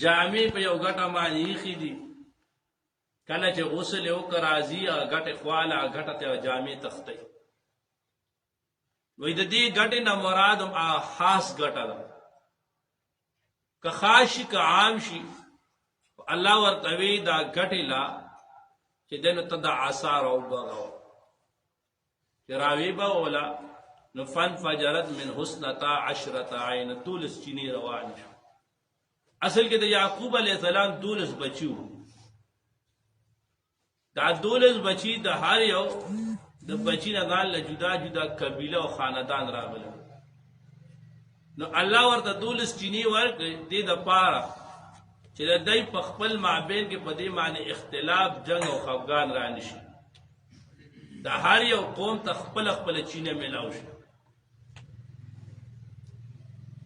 جامې په یو ګټه باندې ایښي دي، کله چې غسل یې وکړ راځي ګټې خواله ګټه ته جامې تختی. وایي د دې ګټې نه مراد هم خاص ګټه ده، که خاص شي که عام شي الله ورته وی دا ګټې لا چې دی نو ته د عصا راوبغوه چې راویبغوله نو فانفجرت من حسنتا عشرة عین 12 چینی روان شو. اصل کې د یعقوب علیه السلام 12 بچي وو. دا 12 بچي د هر یو د بچی نه ځان له جدا جدا قبیله او خاندان راغله. نو الله ورته 12 چینی ورکړي دې د پاره چې د دای په خپل مابین کې په دې معنی اختلاف جنگ او خفګان را نشي. د هر یو قوم ته خپل خپل چینه ملاو شي.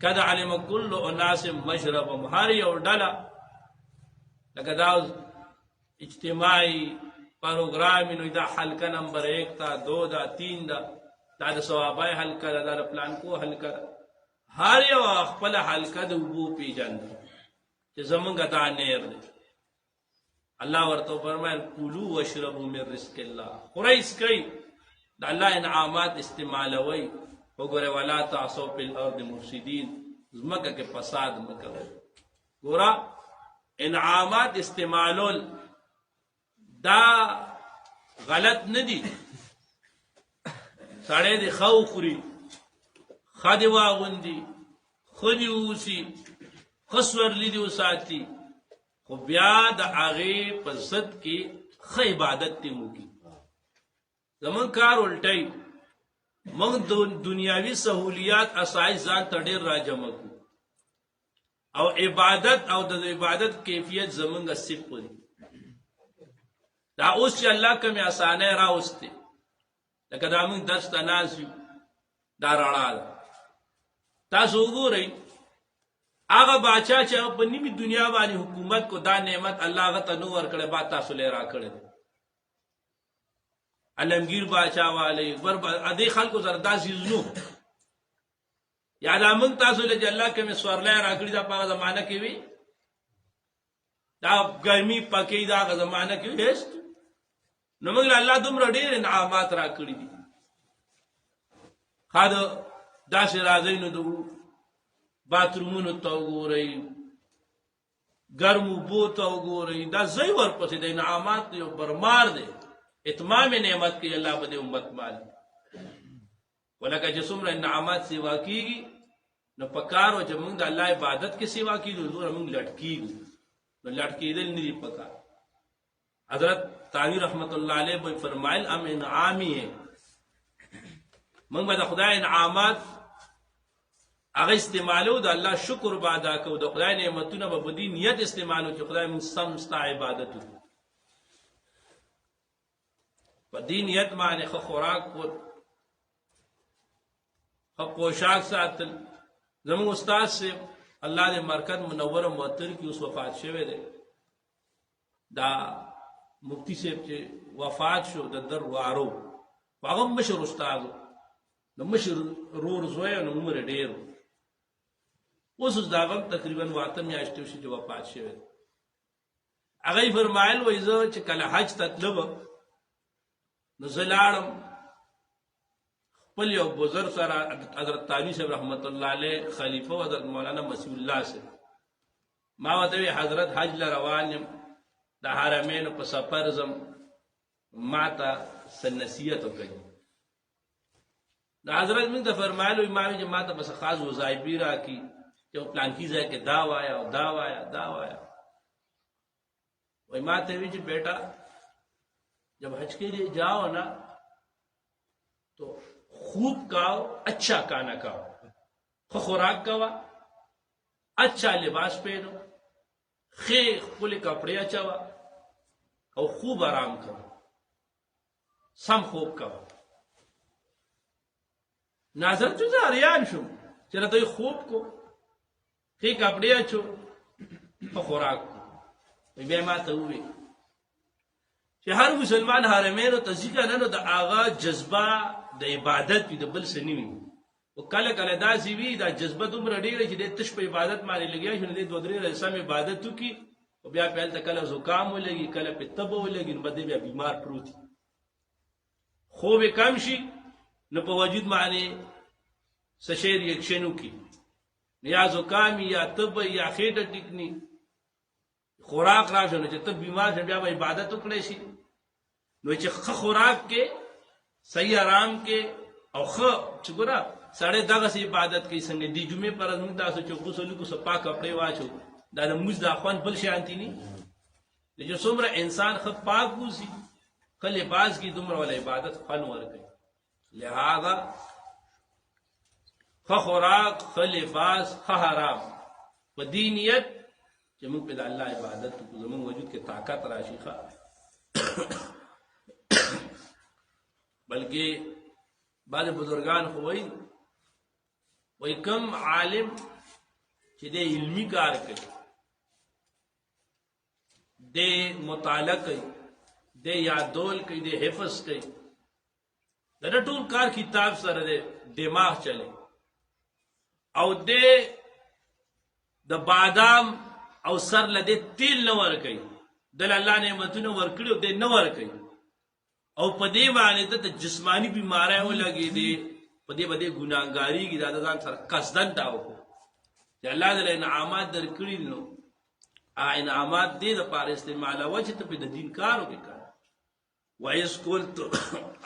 کدا علم کل اناس مشربهم، هر یو ډله لکه دا اجتماعي پروگرامی نو دا حلقہ نمبر 1 تا 2 دا 3 دا د ثوابای حلقہ دا د پلان کو حلقہ هر یو خپل حلقہ د وبو پیجن چې زمونږ دا نیر دی. الله ورته فرمایل کلوا واشربوا من رزق الله، خورئ کوي د الله انعامات استعمالوي. وګوره ولا تعصوا فی الارض مفسدین، زمکه کې فساد مه کوئ. ګوره انعامات استعمالول دا غلط نه دي. سړی دی خو خوري، ښه دې واغوندي، ښه دې ووسي، ښه سورلي دې وساتي، خو بیا د هغې په ضد کې ښه عبادت دې وکړي. زمونږ کار الټی، موږ دنیاوي سهولیات اسایش ځان ته ډېر راجمع کړو او عبادت او د عبادت کیفیت زمونږ صفر دی. دا اوس چې الله کومې اسانۍ راوستې، لکه دا موږ درس ته ناست یو، دا رڼا ده. تاسو وګورئ هغه باچا چې هغه په نیمې دنیا باندې حکومت کو، دا نعمت الله هغه ته نو ورکړی، با تاسو له راکړی دی. علمگیر باچا والی دې خلکو سره دا څیز نو یا دا موږ تاسو له چې الله کومې سورلی راکړي دا په هغه زمانه کې وي، دا ګرمي پکې دا هغه زمانه کې وي هېڅ. نو موږ له الله دومره ډېر انعامات راکړي دي. ښه داسې راځئ نو د باترومونو ته وګورئ، ګرمو اوبو ته وګورئ، دا ځای ورپسې د انعامات یو برمار دی. اتمام نعمت کې الله به د امت مالي ولکه چې څومره انعامات سیوا کېږي نو په کار و چې موږ د الله عبادت کې سیوا کېږو دومره موږ لټ کېږو. نو لټ کېدل نه دي په کار. حضرت تاوی رحمت الله علیه به فرمایل ام انعامي ہے، موږ به د خدای انعامات هغه استعمالو، د الله شکر به ادا کوو، د خدای نعمتونه به په دې نیت استعمالو چې خدای موږ سم ستا عبادت وکړو. په دې نیت باندې ښه خوراک کول، ښه پوشاک ساتل. زموږ استاد صاحب الله دې مرکز منوره معطر کې اوس وفات شوی دی. دا مفتی صاحب چې وفات شو د در وارو، هغه مشر استاد و، د مشر رور زوی نو عمر ډېر و. اوس د هغه تقریبا 8 میاشتې وشي چې وفات شوی دی. هغه یې فرمایل وایي زه چې کله حج ته تلم نو زه لاړم خپل یو بزرګ سره، حضرت تانوی صاحب رحمت الله علیه خلیفه و حضرت مولانا مسیح الله صاحب. ما ورته وی حضرت حج له روان یم، د حرمینو په سفر ځم، ما ته څه نصیحت وکړئ. د حضرت موږ ته فرمایلو ما وی چې ما ته بس خاص وظایفې راکړي چې پلانکي ځای کې دا وایه او دا وایه دا وایه. وایي ما ته وی چې بیٹا जब हज के लिए जाओ ना तो खूब खाओ, अच्छा खाना खाओ, खुराक खाओ, अच्छा लिबास पहनो, खुले कपड़े अचावा और खूब आराम करो, सम खूब खाओ. नाजर तुझे अरियान शो चला तो खूब को खे कपड़े अच्छो खुराक को बेमात हुए چې هر مسلمان حرمینو ته ځي که نه نو د هغه جذبه د عبادت وي، د بل څه نه وي. او کله کله داسې وي دا جذبه دومره ډېره چې د تش په عبادت باندې لګیا شي نو د 2-3 ورځې سم عبادت وکړي او بیا په هلته کله زکام ولګي کله په تبه ولګي نو بده بیا بیمار پروت وي خوب یې کم شي نو په وجود باندې څه شی ریاکشن وکړي یا زکام یا تبه یا خېټه ټیکني خوراک راشي نو چې ته بیمار شې بیا به عبادت وکړی شي نو چې ښه خوراک کې صحیح آرام کې او ښه چې ګوره سړی دغسې عبادت کوي څنګه د جمعې پر ورځ موږ تاسو چې غسل وکړو څه پاک کپړې واچو دا د لمونځ دا خوند بل شانتي نه چې څومره انسان ښه پاک ووسي ښه لباس کي دومره ولا عبادت خوند ورکوي لہذا ښه خوراک ښه لباس ښه حرام په دې نیت چې موږ په د الله عبادت وکړو زموږ وجود کې طاقت راشي ښه بلکې بعض بزرگان خو وایي کم عالم چې د علمي کار کوي د مطالعه کوي د یادول کوي د حفظ کوي دا ټول کار کتاب سره د دماغ چلے او د بادام او سر لده تیل نه ورکوي دل الله نعمتونه ورکړي او د نه ورکوي او په دې باندې د جسمانی بیماری ولګي دي په دې باندې ګناګاری کی دا ځان سره قصدن دا وکړي چې الله دې انعامات درکړي نو انعامات دې د پاره استعمال او چې ته په دین کار وکړي وایس قلت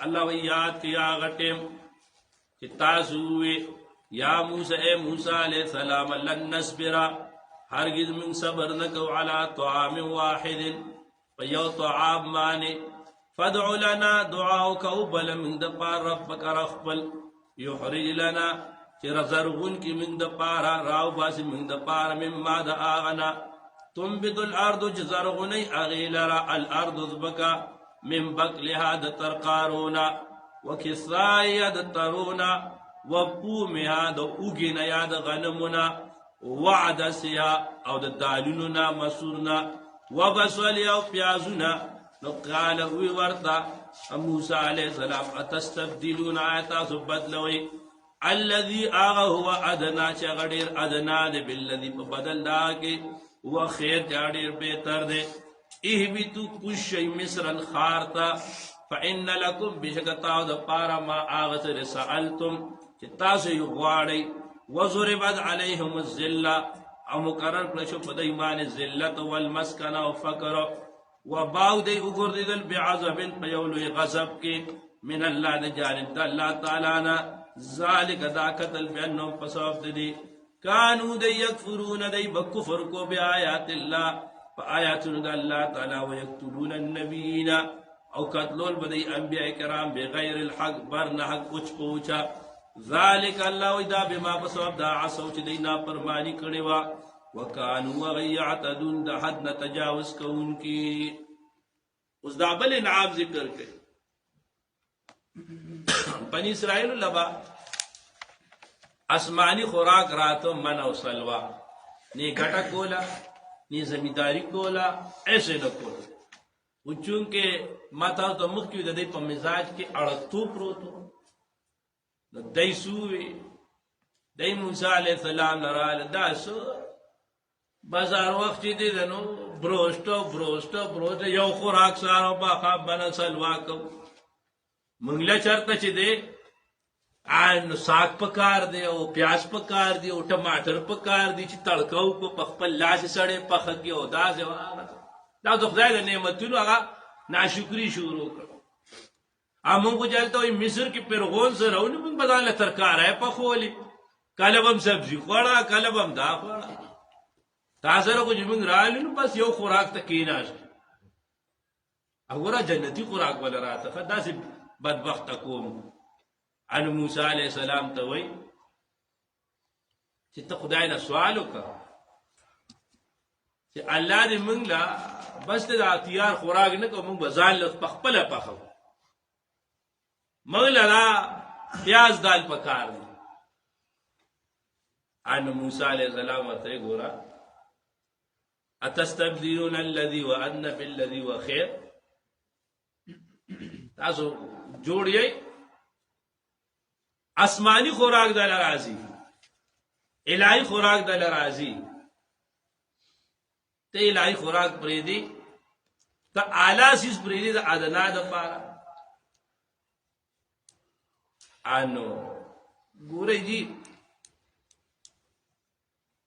الله ویات یا غټم چې تاسو یا موسی اے موسی علیہ السلام لن نصبر هرگز من صبر نکو علی طعام واحد فیو طعام مانی فادع لنا دعاو کوبل من دپار ربک رخبل یحرج لنا چی رزرغن کی من دپار راو باسی من دپار مما دا آغنا تنبت الارض جزرغنی اغیلرا الارض زبکا من بکلها دا ترقارونا وکسرائی دا ترونا وپومها دا اوگینا یا دا غنمنا وعدسها او دا دالوننا مسورنا وبسولی او پیازونا نو قال وی ورتا موسی علیہ السلام اتستبدلون آیتا بدلوی الذي آغا هو ادنا چا غدیر ادنا دے بالذی بدل دا کے وہ خیر جاڑیر بہتر دے اہبتو کشی مصر خارتا فإن لکم بشکتاو دا پارا ما آغا سر سألتم چتاسو یغواری وضربت علیہم الزلہ او مقرر پلشو پدیمان الزلت والمسکن و فقر وباو دی اگرددل بعذب پیولو غضب کی من اللہ دا جانب دا اللہ تعالینا ذالک دا قتل بینہم پسوف دی کانو دی یکفرون دی بکفر کو بی آیات اللہ فا آیاتون دا اللہ تعالی ویقتلون النبیین او قتلول بدی انبیاء کرام بغیر الحق برنا حق اچ پوچا ذالک اللہ ویدہ بما پسوف دا عصو چی دینا پرمانی کرنوا وکانو غیعتدون دا حد نتجاوز کون کی اس دا بل انعام ذکر کے بنی اسرائیل لبا اسمانی خوراک راتو من و سلوا نی گھٹا کولا نی زمینداری کولا ایسے نہ کولا وہ چونکہ ماتا تو مخیو دا دی پا مزاج کے اڑتو پروتو دی سووی دی موسیٰ علیہ السلام نرال دا سو بازار وقت چی دی دنو بروشتو یو خوراک سارو با خواب بنا سلواکو منگلا چرتا چی دی ساک پکار دی او پیاز پکار دی او ٹماٹر پکار دی چی تڑکاو کو پخپل لاس سڑے پخکی او دا سی واغا دا تو خدای دا نعمتونو آگا ناشکری شروع کرو آمون کو جالتا ہوئی مصر کی پرغون سے رونی من بدان لترکار ہے پخولی کالب ہم سبزی خوڑا کالب ہم دا خوڑا تاثر کو جمعن رالینو بس یو خوراک تکیناش اگورا جنتی خوراک والا راتا خدا سی بدبخت تکوم عنو موسیٰ علیہ السلام تاوئی چی تا خداینا سوالو کا چی اللہ دی منگلا بس دا اختیار خوراک نکو منگ بزان لط پخپل پخو منگلا لا پیاز دال پکار دی عنو موسیٰ علیہ السلام ورطے گورا اتستبدلون الذي وأن بالذي وخير تاسو جوړیږي آسمانی خوراک دل راضی الہی خوراک دل راضی ته الہی خوراک پریدي ته اعلی سیس پریدي د ادنا د پاره انو ګورې جی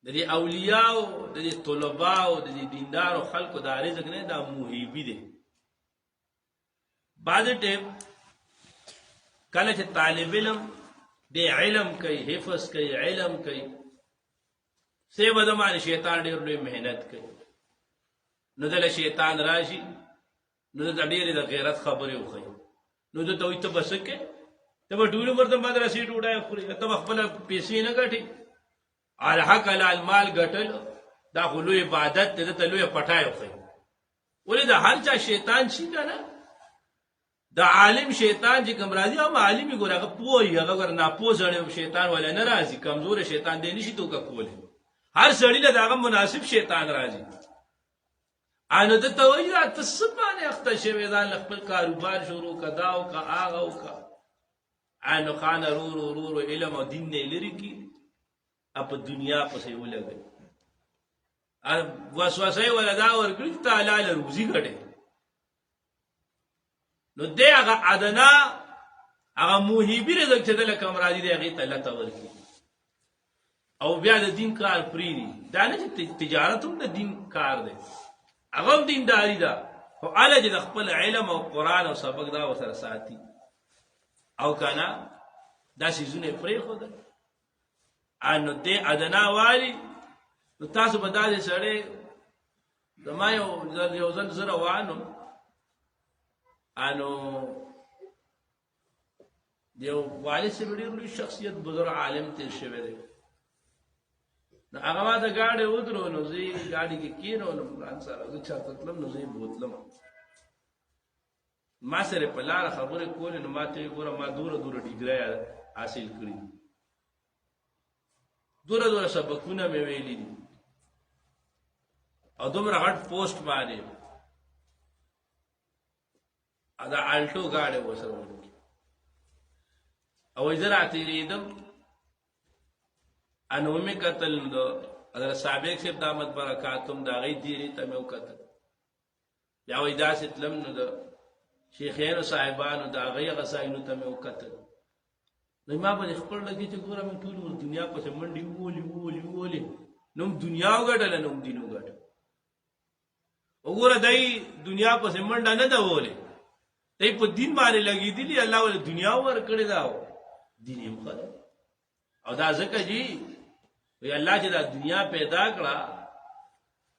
د دې اولیاء او د دې طلباء او د دې دیندارو خلکو د رزق نه دا موهیبی دي بعد ټیم کله چې طالب علم د علم کوي حفظ کوي علم کوي سی بدمان شیطان ډېر لوی مهنت کوي نو دله شیطان راشي نو د ډېرې د غیرت خبرې وخی نو د توي ته بسکه ته به ټول عمر د مدرسې ډوډۍ خوري ته خپل پیسې نه ګټي الحق المال ګټل دا خو لوی عبادت ته ته لوی پټای وخی ولې د هر چا شیطان شي کنه د عالم شیطان چې کوم راځي او عالمي ګورغه پوي هغه ور نه پوزړې شیطان ولا نه راځي کمزور شیطان دی نشي توګه کوله هر سړی له داغه مناسب شیطان راځي انو ته توجه تسبانه اخته شوی ځان خپل کاروبار شروع کدا او کا اغه او کا انو خان رو علم او دین نه لري کی اپ دنیا پسې ولګي ا وسوسه ولدا ورګل تعالی له روزي غټه نو دې هغه ادنا هغه موهبی رزق چې د کوم راځي دی هغه ته الله تورکی او بیا د دین کار پریری دا نه چې تجارت هم د دین کار دی هغه دینداری ده خو اله چې د خپل علم او قران او سبق دا وسره ساتي او کنه دا شیزونه پرې خو ده انو دې ادنا والی نو تاسو به دا سره زما یو ځل زره وانو انو دیو والد سے بڑی روی شخصیت بزرگ عالم تیر شوه دی نو هغه ما ته گاډي ودرو نو زی گاډي کې کینو نو پلان سره زه چاته تلم نو زی بوتلم ما سره په لار خبره کول نو ما ته ګوره ما دور ډیګری حاصل کړی دور سبقونه مې ویلي دي او دومره غټ پوسټ باندې ادا الټو گاډي وسره ورکی او زرا تیریدم انو می قتل نو اگر سابق سے دامت برکاتم دا غي دیری ته مې وکړه یا وې دا ستلم نو د شیخانو صاحبانو دا غي غساینو ته مې وکړه نو ما په خپل لګی چې ګورم ټول دنیا په منډي وولي نو دنیا وګټل نو دینو وګټل وګوره دای دنیا په منډه نه دا وولي دای په دین باندې لګی دي الله ول دنیا ور کړی دا دین یې مخه او دا ځکه جی وی الله چې دا دنیا پیدا کړه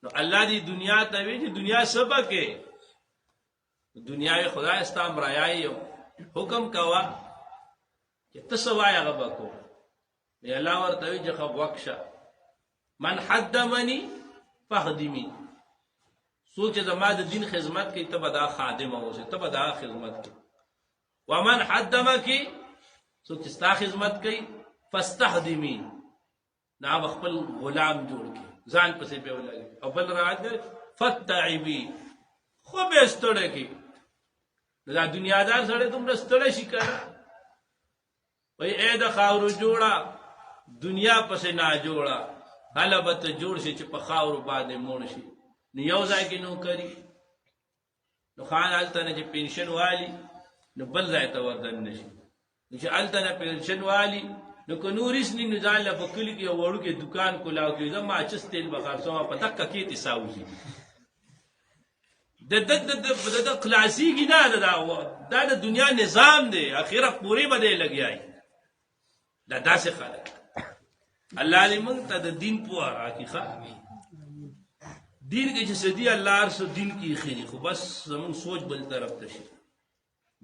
نو الله دی دنیا ته وی چې دنیا سبا کې دنیا خدای استام رايي حکم کوا چې تسوای هغه کو وی الله ورته وی چې خو وکشه من حدمني فخدمي سوچ زما د دین خدمت کې ته بدا خادم اوسه ته بدا خدمت کې ومن حدمك سوچ ستا خدمت کوي فاستخدمي نا خپل غلام جوړ کی ځان پسې به ولګي او بل راځي فتعبي خو به ستړی کی دا دنیادار سره تم ستړی شي کړه وای اې د خاور جوړا دنیا پسې نه جوړا حلبت جوړ شي چې په خاور باندې مون شي نو یو ځای کې نو کری نو خان التنه چې پنشن والی نو بل ځای ته وردن نشي چې التنه پنشن والی نو کو نورس ني نزال له بکلی کې وړو کې دکان کولاو کې زما چس تیل بخار سو په تک کې تساوي د کلاسیک نه دا د دنیا نظام دی اخیره پوری بده لګیای دا داسې خلک الله دې موږ ته د دین په حقیقت دین کې چې سدي الله ارسو دین کې خېری خو بس زمون سوچ بل طرف ته شي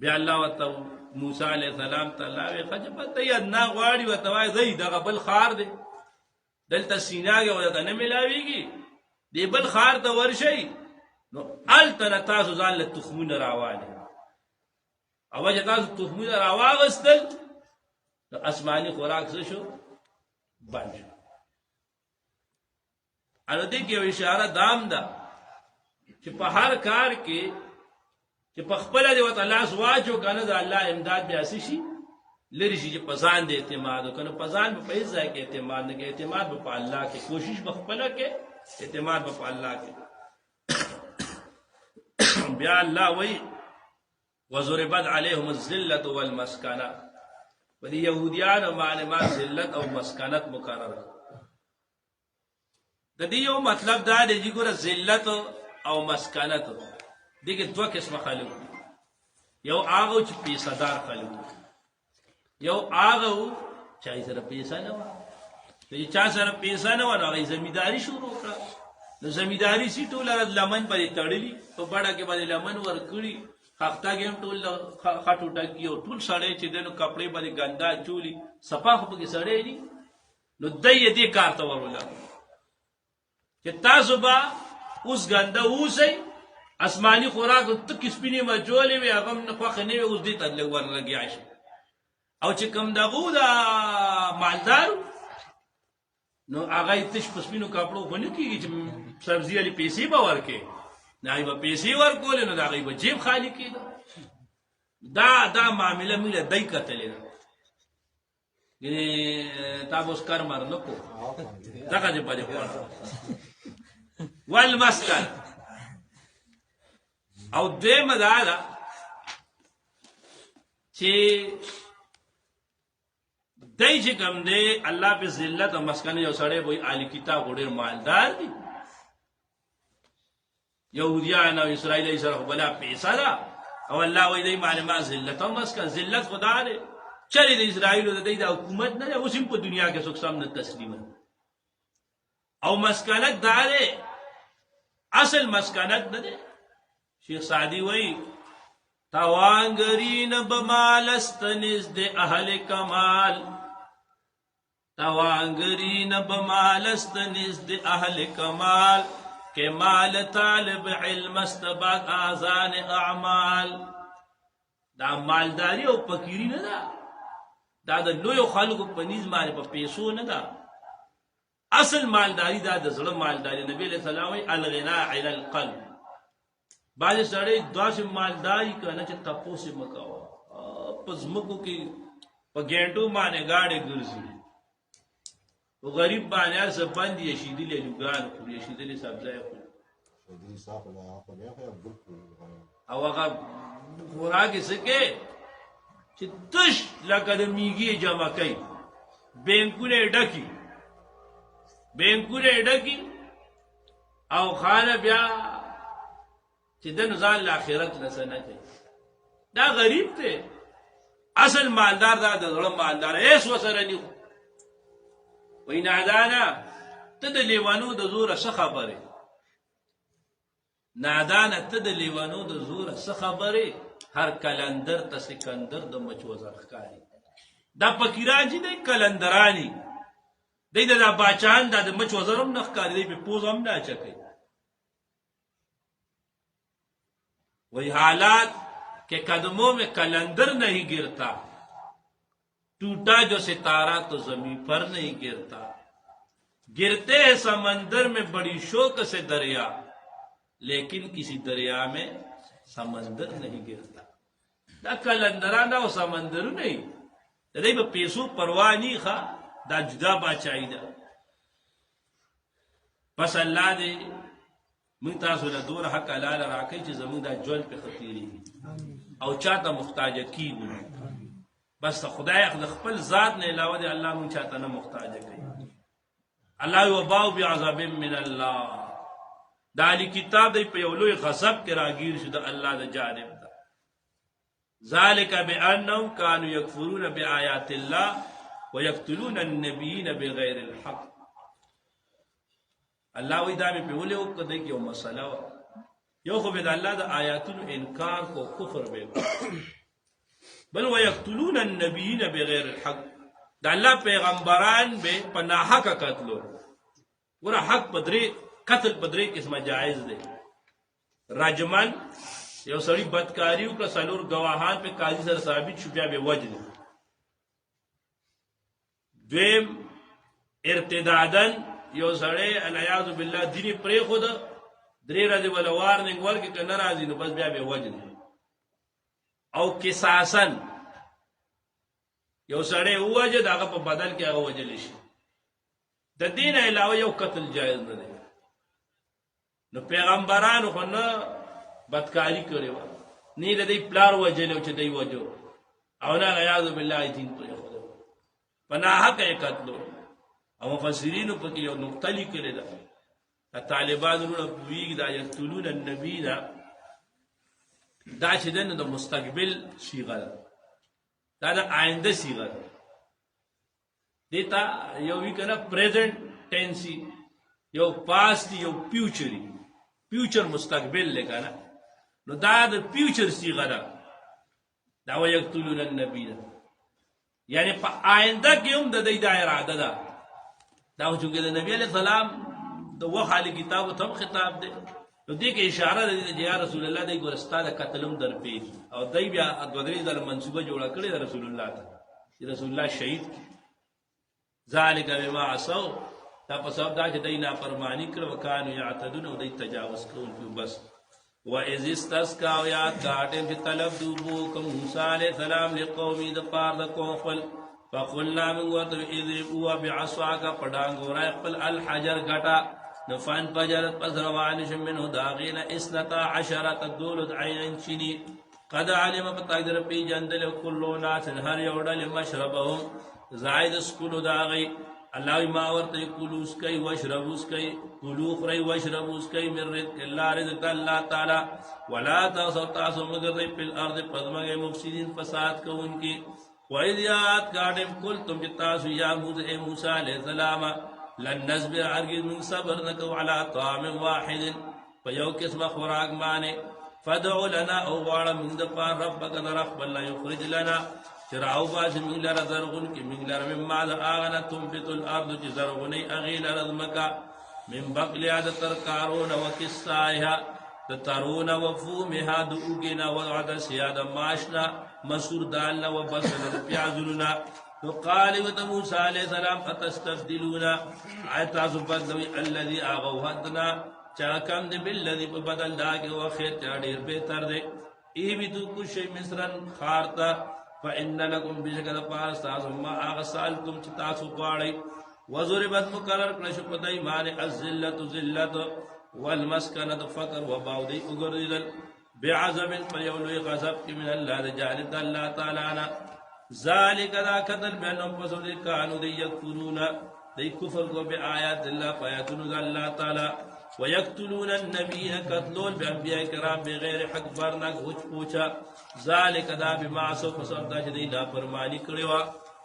بیا الله وتو موسی علیہ السلام تعالی خجبت ید نا غواړي وتوای زئی دغه بل خار دی دلته سیناګه ولته نه ملاویږي دی بل خار ته ورشي نو التن تاسو ځان له تخمونه راواله او چې تاسو تخمونه راواغستل نو اسماني خوراک څه شو باندې انو دې کې اشاره دام ده چې په هر کار کې چې په خپل دی وته الله سواجو کنه د الله امداد بیا شي لری شي چې په ځان د اعتماد وکړو په ځان په هیڅ ځای کې اعتماد نه کې اعتماد په الله کې کوشش بخپله کې اعتماد په الله کې بیا الله وی وضربت عليهم الذلة والمسكنة ودي يهوديان معنی ما ذلت او مسکنت مقرر د دې یو مطلب دا دی چې ګوره ذلت او مسکنت دغه دوه قسمه خلک یو هغه چې پیسادار خلک یو هغه چې سره پیسې نه و چې چا سره پیسې نه و نو زمینداری شروع کړه نو زمینداری سي ټول لمن په تړلي په بڑا کې باندې لمن ور کړی خاطا ګیم ټول خاطو ټکی او ټول سړی چې دنو کپڑے باندې ګندا چولی صفه خو کې سړی دي نو دای دې کار ته ورول چې تاسو با اوس ګندا اوسئ اسماني خوراک ته کسبینه ما جوړې وي هغه نه خوخه نه اوس دې ته لګور لګیا شي او چې کوم دغه دا مالدار نو هغه تش پسپینو کپړو باندې کیږي چې سبزی علي پیسې به ورکې نه به پیسې ورکول نو دا غي به جیب خالی کیده دا معاملې مله دای کتلې یعنی تاسو کار مر نه کو دا دې په دې وړه والمسکن او دې مدارا چې دای چې کوم دې الله په ذلت او مسکن یو سړی وای اهل کتاب وړ مالدار دي یهودیان او اسرائیل سره بلا پیسې ده او الله وای دې معلومه ذلت او مسکن ذلت خدا دې چری د اسرائیل د دې حکومت نه اوس په دنیا کې څوک سم نه تسلیم او مسکنت داره اصل مسکنت نه ده شیخ سعدی وای توانگرین بمالستنز د اهل کمال توانگرین بمالستنز د اهل کمال کہ مال طالب علم استباق آزان اعمال دا مالداری او فقیری نه دا د لوی خلکو په نيز باندې په پیسو نه دا اصل مالداری دا د زړه مالداری نبی له سلام الغنا علی القلب باج سړی داس مالداری کنه چې تاسو مکاو پس مکو کې په ګڼټو باندې گاډي ګرځي او غریب باندې سبند یې شیدل لګان خو یې شیدل سبزای خو شیدل صاحب لا خو نه او هغه خوراک سکه چې تش لکه د میږي جمع کوي بینکونه ډکی او خانه بیا چې د نزال الاخرت لسنه کوي دا غریب ته اصل مالدار دا د زړه مالدار ایس وسره نیو وای نادانا ته د لیوانو د زوره څه خبره نادانا ته د لیوانو د زوره څه خبره هر کلندر ته سکندر د مچوزر ښکاری دا فقیران چې د کلندرانی د باچان د مچوزرم نه ښکاری دی په پوزم نه چکی वही हालात के कदमों में कलंदर नहीं गिरता टूटा जो सितारा तो जमीन पर नहीं गिरता गिरते हैं समंदर में बड़ी शोक से दरिया लेकिन किसी दरिया में समंदर नहीं गिरता दा कलंदरा ना समंदर नहीं दे पैसों परवाह नहीं खा दा जुदा बाचाई दा बस अल्लाह दे من تاسو له دور حق حلال راکې چې زموږ د ژوند په خطرې او چاته محتاج کیږو بس خدای د خپل ذات نه علاوه دی الله مونږ چاته نه محتاج کوي الله وباو بعذاب من الله دالی کتاب دی په یو لوی غضب کې راګیر شو د الله د جانب ده ذالک بانهم كانوا يكفرون بآيات الله ويقتلون النبيين بغير الحق الله وی دا په ولې وکړه کې یو مسله یو خو به الله د آیاتونو انکار کو کفر به بل ويقتلون النبيين بغیر الحق دا الله پیغمبران به پناه حق قتلو ور حق بدري قتل بدري قسمه جائز ده رجمن یو سړی بدکاری او کسلور گواهان په قاضي سره ثابت شو بیا به وجد دیم ارتدادن یو سړی الیاذ بالله دیني پرې خود درې راځي ولا وارننګ ورکې کنه راځي نو بس بیا به وجد او قصاصن یو سړی ووجه د هغه په بدل کې هغه وجلی شي د دین علاوه یو قتل جایز نه دی نو پیغمبرانو خو نه بدکاری کړې وه نه د دې پلار وجلی چې دی وجو او نه عیاذ بالله دین پرېښودی په ناحقه یې قتلو او مفسرینو پکې یو نقطه لیکلې ده د طالبانو نه پوهېږي دا یقتلون النبي ده دا چې ده نو د مستقبل صیغه ده دا د آینده صیغه ده دې ته یو وي که نه پریزنټ ټینسي یو پاسټي یو فیوچر مستقبل دی که نه نو دا د فیوچر صیغه ده دا ویقتلون النبي ده یعنی په آینده کې هم د دوی دا اراده ده دا خو چونکې د نبي علیه السلام د وحالي کتابو ته هم خطاب دی نو دې کې اشاره ده چې یا رسول الله دی ګوره ستا د قتل هم درپېږي او دی بیا دوه درې ځله منصوبه جوړه کړې ده رسول الله ته چې رسول الله شهید کړي ذلک بما عصوا دا په سبب دا چې دوی نافرماني کړه وکانو یعتدون او دوی تجاوز کوونکي بس وَإِذِ اسْتَسْقَىٰ او یاد کا ټیم چې طلب د اوبو کوم موسی علیه السلام لقومي د پاره د قوم خپل فقلنا موږ ورته اذهبوا بعصاك په ډانګ وړی خپل الحجر ګټه نو فانفجرت پس روان شو منه د هغې نه 12 دولت عینا چیني قد علم په تقدیر پېژندل کلو ناس هر یو ډلې مشربهم ځای د څښلو د هغې الله ما ورته کلو اسکئ واشربوا اسکئ کلو خورئ واشربوا اسکئ من رزق الله رزق د الله تعالی ولا تعصوا تاسو مه ګرځئ په الارض په ځمکه مفسدین فساد کوونکي وإذ یاد کا ټیم قلتم چې تاسو یا موسی علیه السلام لن نصبر هرگز من صبر نکو علی طعام واحد په یو قسمه خوراک باندې فدع لنا او غواړه موږ دپاره ربک د رب بل یخرج لنا چې راوباسي موږ لره زرغون کړي موږ لره مما د هغه نه تنبت الارض چې زرغونی هغې لره ځمکه من بقلها د ترکارونه وقصایها د ترونه وفومها د اوږې نه وعدسها د ماش نه مسور دال نه وبصل د پیازونو نه نو قال ورته موسی علیه السلام اتستبدلون آیا تاسو بدلوئ الذي هغه ودنا چا کم دی بالذي په بدل دا کې هو خیر چا ډېر بهتر دی اهبطوا کوشئ مصرا ښار ته فإن لكم بشک دپاره ستاسو ما هغه سألتم چې تاسو غواړئ وضربت مقرر کړه شو په دوی باندې الذلة ذلت والمسکنة فقر وباو دی وګرځېدل بعذاب پر یو لوی غضب کې من الله د جانب د الله تعالی نه ذالک دا قتل بینهم پسو دی کانو دی یکفرون دی کفر کو بی آیات اللہ فایتونو دا اللہ تعالی ویقتلون النبیین قتلون بی انبیاء کرام بغیر حق برنک ہوچ پوچھا ذالک دا بمعصو پسو دا جدی نا فرمانی کریوا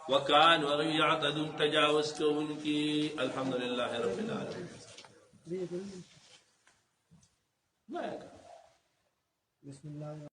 وکان وغی یعتدون تجاوز کو ان کی الحمدللہ رب العالمین بسم اللہ